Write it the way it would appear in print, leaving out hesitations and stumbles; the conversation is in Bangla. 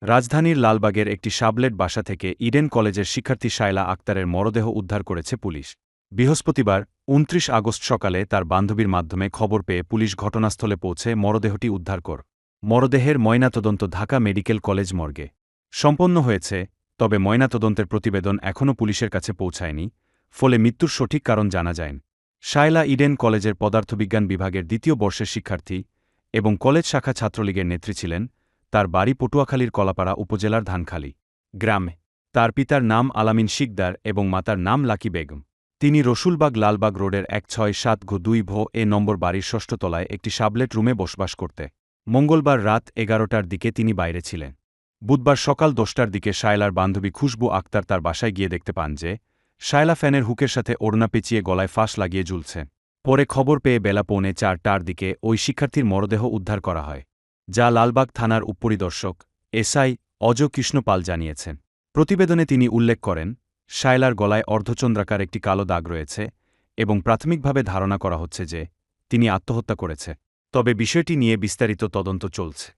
রাজধানীর লালবাগের একটি সাবলেট বাসা থেকে ইডেন কলেজের শিক্ষার্থী শায়লা আক্তারের মরদেহ উদ্ধার করেছে পুলিশ। বৃহস্পতিবার ২৯ আগস্ট সকালে তার বান্ধবীর মাধ্যমে খবর পেয়ে পুলিশ ঘটনাস্থলে পৌঁছে মরদেহটি উদ্ধার কর। মরদেহের ময়নাতদন্ত ঢাকা মেডিকেল কলেজ মর্গে সম্পন্ন হয়েছে, তবে ময়নাতদন্তের প্রতিবেদন এখনও পুলিশের কাছে পৌঁছায়নি, ফলে মৃত্যুর সঠিক কারণ জানা যায়নি। শায়লা ইডেন কলেজের পদার্থবিজ্ঞান বিভাগের দ্বিতীয় বর্ষের শিক্ষার্থী এবং কলেজ শাখা ছাত্রলীগের নেত্রী ছিলেন। তার বাড়ি পটুয়াখালীর কলাপাড়া উপজেলার ধানখালী গ্রামে। তার পিতার নাম আলামিন শিকদার এবং মাতার নাম লাকি বেগম। তিনি রসুলবাগ লালবাগ রোডের ১৬৭-২ নম্বর বাড়ির ষষ্ঠ তলায় একটি সাবলেট রুমে বসবাস করতে। মঙ্গলবার রাত ১১টার দিকে তিনি বাইরে ছিলেন। বুধবার সকাল ১০টার দিকে শায়লার বান্ধবী খুশবু আক্তার তার বাসায় গিয়ে দেখতে পান যে শায়লা ফ্যানের হুকের সাথে ওড়না পেঁচিয়ে গলায় ফাঁস লাগিয়ে ঝুলছে। পরে খবর পেয়ে বেলা ৪:৩০টার দিকে ওই শিক্ষার্থীর মরদেহ উদ্ধার করা হয়, যা লালবাগ থানার উপপরিদর্শক এসআই অজ কৃষ্ণ পাল জানিয়েছেন। প্রতিবেদনে তিনি উল্লেখ করেন, শায়লার গলায় অর্ধচন্দ্রাকার একটি কালো দাগ রয়েছে এবং প্রাথমিকভাবে ধারণা করা হচ্ছে যে তিনি আত্মহত্যা করেছে, তবে বিষয়টি নিয়ে বিস্তারিত তদন্ত চলছে।